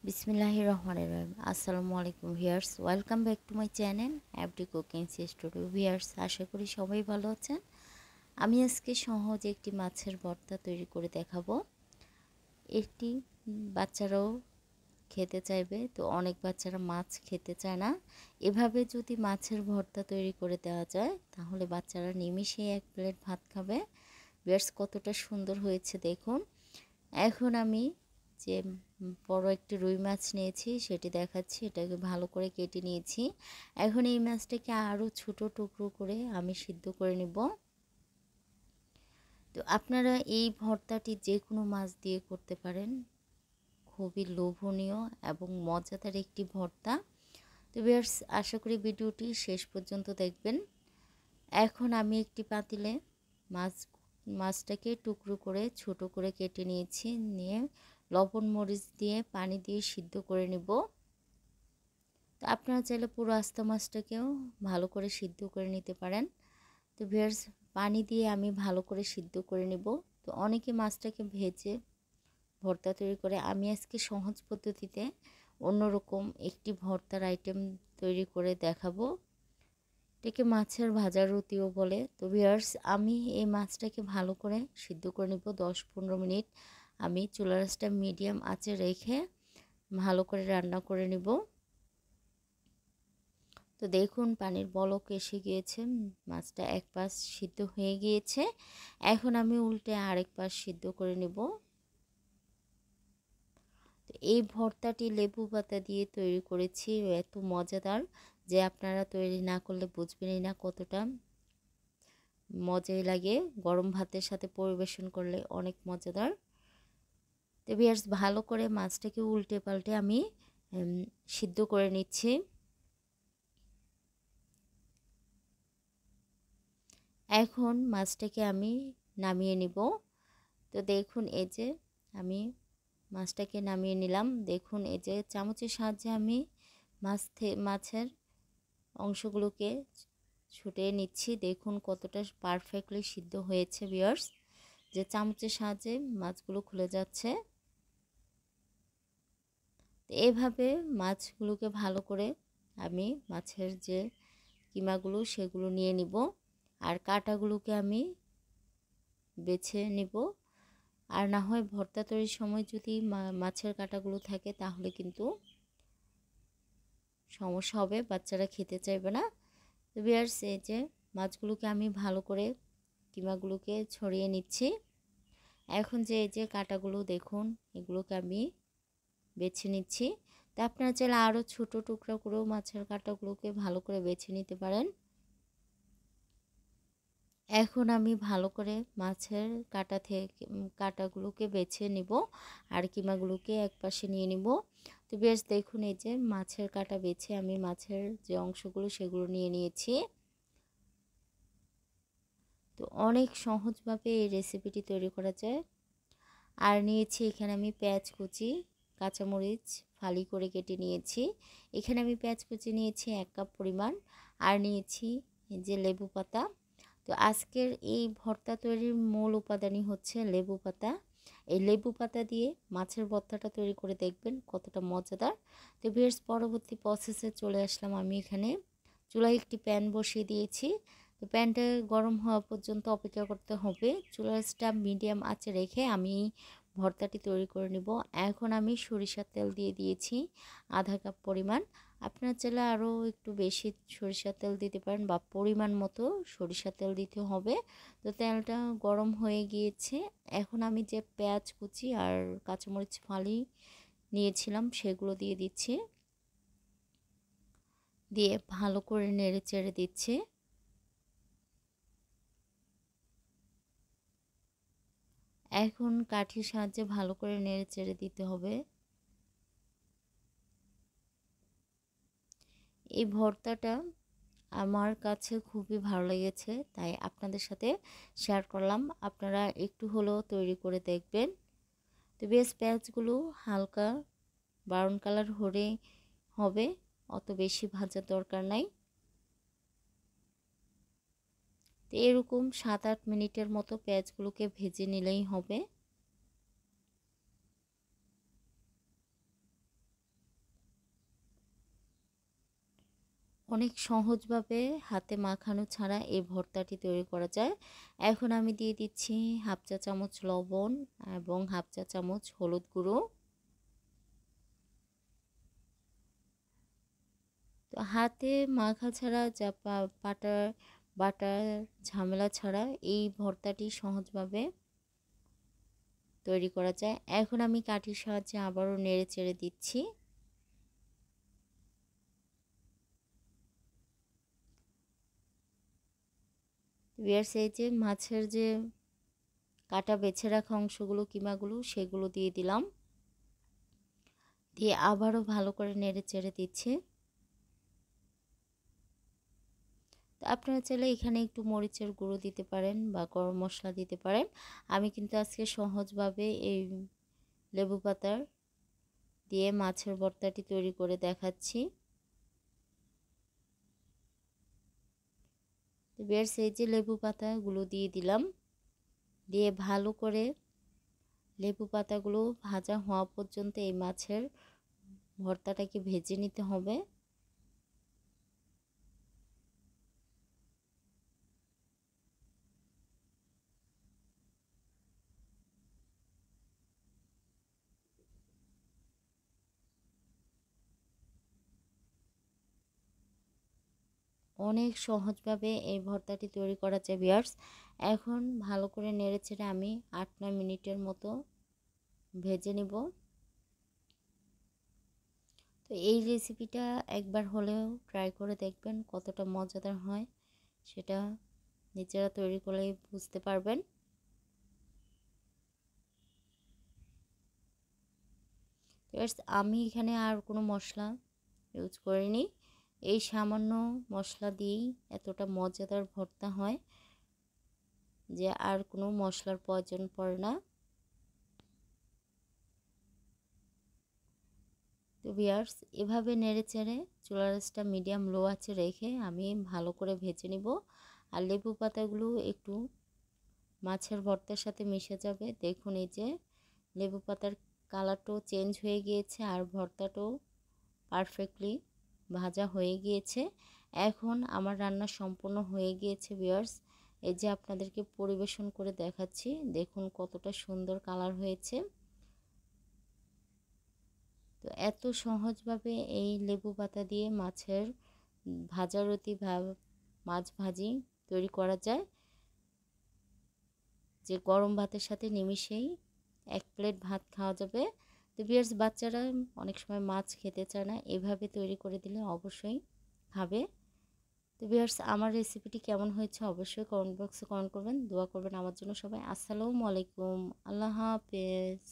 বিসমিল্লাহির রহমানির রহিম। আসসালামু আলাইকুম viewers, welcome back to my channel Abdi cooking studio. Viewers, আশা করি সবাই ভালো আছেন। আমি আজকে সহজ একটি মাছের ভর্তা তৈরি করে দেখাবো। এটি বাচ্চারাও খেতে চাইবে, তো অনেক বাচ্চারা মাছ খেতে চায় না। এভাবে যদি মাছের ভর্তা তৈরি করে দেওয়া যায় তাহলে বাচ্চারা নিমিষেই এক প্লেট ভাত খাবে। ভিউয়ার্স, কতটা সুন্দর হয়েছে দেখুন। এখন আমি যে বড় একটি রুই মাছ নিয়েছি সেটি দেখাচ্ছি। এটাকে ভালো করে কেটে নিয়েছি। এখন এই মাছটাকে আরও ছোট টুকরো করে আমি সিদ্ধ করে নেব। তো আপনারা এই ভর্তাটি যে কোনো মাছ দিয়ে করতে পারেন। খুবই লোভনীয় এবং মজাদার একটি ভর্তা। তো ভিউয়ার্স, আশা করি ভিডিওটি শেষ পর্যন্ত দেখবেন। এখন আমি একটি পাতিলে মাছটাকে টুকরো করে ছোট করে কেটে নিয়েছি। নিয়ে লবণ মরিচ দিয়ে পানি দিয়ে সিদ্ধ করে নেব। তো আপনারা চাইলে পুরো আস্তা মাছটাকেও ভালো করে সিদ্ধ করে নিতে পারেন। তো ভিউয়ার্স, পানি দিয়ে আমি ভালো করে সিদ্ধ করে নেব। তো অনেকে মাছটাকে ভেজে ভর্তা তৈরি করে, আমি আজকে সহজ পদ্ধতিতে অন্যরকম একটি ভর্তার আইটেম তৈরি করে দেখাবো। এটাকে মাছের ভাজা রুটিও বলে। তো ভিউয়ার্স, আমি এই মাছটাকে ভালো করে সিদ্ধ করে নেব। 10-15 মিনিট আমি চুলার আঁচটা মিডিয়াম আঁচে রেখে ভালো করে রান্না করে নেব। তো দেখুন, পানির বলক এসে গিয়েছে, মাছটা এক পাশ সিদ্ধ হয়ে গিয়েছে। এখন আমি উল্টে আরেক পাশ সিদ্ধ করে নেব। তো এই ভর্তাটি লেবু পাতা দিয়ে তৈরি করেছি, এত মজাদার যে আপনারা তৈরি না করলে বুঝবেনই না কতটা মজাই লাগে। গরম ভাতের সাথে পরিবেশন করলে অনেক মজাদার। তো ভিউয়ার্স, ভালো করে মাছটাকে উল্টে পাল্টে আমি সিদ্ধ করে নিচ্ছি। এখন মাছটাকে আমি নামিয়ে নিব। তো দেখুন, এই যে আমি মাছটাকে নামিয়ে নিলাম। দেখুন, এই যে চামচের সাহায্যে আমি মাছের অংশগুলোকে ছুটে নিচ্ছি। দেখুন কতটা পারফেক্টলি সিদ্ধ হয়েছে ভিউয়ার্স, যে চামচের সাহায্যে মাছগুলো খুলে যাচ্ছে। তো এভাবে মাছগুলোকে ভালো করে আমি মাছের যে কিমাগুলো সেগুলো নিয়ে নিব, আর কাঁটাগুলোকে আমি বেছে নিব। আর না হয় ভর্তা তৈরির সময় যদি মাছের কাঁটাগুলো থাকে তাহলে কিন্তু সমস্যা হবে, বাচ্চারা খেতে চাইবে না। তো ভিউয়ার্স, এই যে মাছগুলোকে আমি ভালো করে কিমাগুলোকে ছড়িয়ে নিচ্ছি। এখন যে এই যে কাঁটাগুলো দেখুন, এগুলোকে আমি বেছে নিচ্ছি। তা আপনারা চাইলে আরও ছোটো টুকরা করেও মাছের কাঁটাগুলোকে ভালো করে বেছে নিতে পারেন। এখন আমি ভালো করে মাছের কাঁটাগুলোকে বেছে নিব, আর কিমাগুলোকে একপাশে নিয়ে নিব। তো বেশ দেখুন, এই যে মাছের কাঁটা বেছে আমি মাছের যে অংশগুলো সেগুলো নিয়ে নিয়েছি। তো অনেক সহজভাবে এই রেসিপিটি তৈরি করা যায়। আর নিয়েছি এখানে আমি পেঁয়াজ কুচি, কাঁচামরিচ ফালি করে কেটে নিয়েছি। এখানে আমি পেঁয়াজ কুচি নিয়েছি 1 কাপ পরিমাণ, আর নিয়েছি যে লেবু পাতা। তো আজকের এই ভর্তা তৈরির মূল উপাদানই হচ্ছে লেবু পাতা। এই লেবু পাতা দিয়ে মাছের ভর্তাটা তৈরি করে দেখবেন কতটা মজাদার। তো ভিউয়ার্স, পরবর্তী প্রসেসে চলে আসলাম। আমি এখানে চুলায় একটি প্যান বসিয়ে দিয়েছি। তো প্যানটা গরম হওয়া পর্যন্ত অপেক্ষা করতে হবে। চুলার আঁচটা মিডিয়াম আঁচে রেখে আমি ভর্তাটি তৈরি করে নেব। এখন আমি সরিষার তেল দিয়ে দিয়েছি আধা কাপ পরিমাণ। আপনার চাইলে আরও একটু বেশি সরিষার তেল দিতে পারেন, বা পরিমাণ মতো সরিষার তেল দিতে হবে। তো তেলটা গরম হয়ে গিয়েছে। এখন আমি যে পেঁয়াজ কুচি আর কাঁচামরিচ ফালি নিয়েছিলাম সেগুলো দিয়ে দিচ্ছি, দিয়ে ভালো করে নেড়ে চেড়ে দিচ্ছি। এখন কাঠির সাহায্যে ভালো করে নেড়ে চেড়ে দিতে হবে। এই ভর্তাটা আমার কাছে খুবই ভালো লেগেছে, তাই আপনাদের সাথে শেয়ার করলাম। আপনারা একটু হলেও তৈরি করে দেখবেন। তো বেশ, পেঁয়াজগুলো হালকা ব্রাউন কালার হলে হবে, অত বেশি ভাজার দরকার নাই। তো এরকম 7-8 মিনিটের মতো পেঁয়াজগুলোকে ভেজে নিলেই হবে। অনেক সহজভাবে হাতে মাখানো ছাড়া এই ভর্তাটি তৈরি করা যায়। এখন আমি দিয়ে দিচ্ছি হাফ চা চামচ লবণ এবং হাফ চা চামচ হলুদ গুঁড়ো। তো হাতে মাখা ছাড়া যা বাটার ঝামেলা ছাড়া এই ভর্তাটি সহজভাবে তৈরি করা যায়। এখন আমি কাঠির সাহায্যে আবারও নেড়ে চেড়ে দিচ্ছি। ভিউয়ার্স, এই যে মাছের যে কাটা বেছে রাখা অংশগুলো কিমাগুলো সেগুলো দিয়ে দিলাম, দিয়ে আবারও ভালো করে নেড়ে চেড়ে দিচ্ছি। তো আপনারা চাইলে এখানে একটু মরিচের গুঁড়ো দিতে পারেন বা গরম মশলা দিতে পারেন। আমি কিন্তু আজকে সহজভাবে এই লেবু পাতার দিয়ে মাছের ভর্তাটি তৈরি করে দেখাচ্ছি। তো ভিউয়ার্স, এই যে লেবু পাতাগুলো দিয়ে দিলাম, দিয়ে ভালো করে লেবু পাতাগুলো ভাজা হওয়া পর্যন্ত এই মাছের ভর্তাটাকে ভেজে নিতে হবে। অনেক সহজভাবে এই ভর্তাটি তৈরি করা যায় ভিউয়ার্স। এখন ভালো করে নেড়েচেড়ে আমি 8-9 মিনিটের মতো ভেজে নিব। তো এই রেসিপিটা একবার হলেও ট্রাই করে দেখবেন, কতটা মজাদার হয় সেটা নিজেরা তৈরি করলেই বুঝতে পারবেন। ভিউয়ার্স, আমি এখানে আর কোনো মশলা ইউজ করিনি, এই সামান্য মশলা দিয়েই এতটা মজাদার ভর্তা হয় যে আর কোনো মশলার প্রয়োজন পড়ে না। তো ভিউয়ার্স, এভাবে নেড়েচেড়ে চুলার আঁচটা মিডিয়াম লো আঁচে রেখে আমি ভালো করে ভেজে নিব। আর লেবু পাতাগুলো একটু মাছের ভর্তার সাথে মিশে যাবে। দেখুন, এই যে লেবু পাতার কালারটাও চেঞ্জ হয়ে গিয়েছে আর ভর্তাটাও পারফেক্টলি ভাজা হয়ে গিয়েছে। এখন আমার রান্না সম্পূর্ণ হয়ে গিয়েছে ভিউয়ার্স। এই যে আপনাদেরকে পরিবেশন করে দেখাচ্ছি, দেখুন কতটা সুন্দর কালার হয়েছে। তো এত সহজভাবে এই লেবু পাতা দিয়ে মাছের ভাজা রুটি বা মাছ ভাজি তৈরি করা যায় যে গরম ভাতের সাথে নিমিষেই 1 প্লেট ভাত খাওয়া যাবে। তো ভিউয়ার্স, বাচ্চারা অনেক সময় মাছ খেতে চায় না, এভাবে তৈরি করে দিলে অবশ্যই খাবে। তো ভিউয়ার্স, আমার রেসিপিটি কেমন হয়েছে অবশ্যই কমেন্ট বক্সে কমেন্ট করবেন, দোয়া করবেন আমার জন্য সবাই। আসসালামু আলাইকুম, আল্লাহ হাফেজ।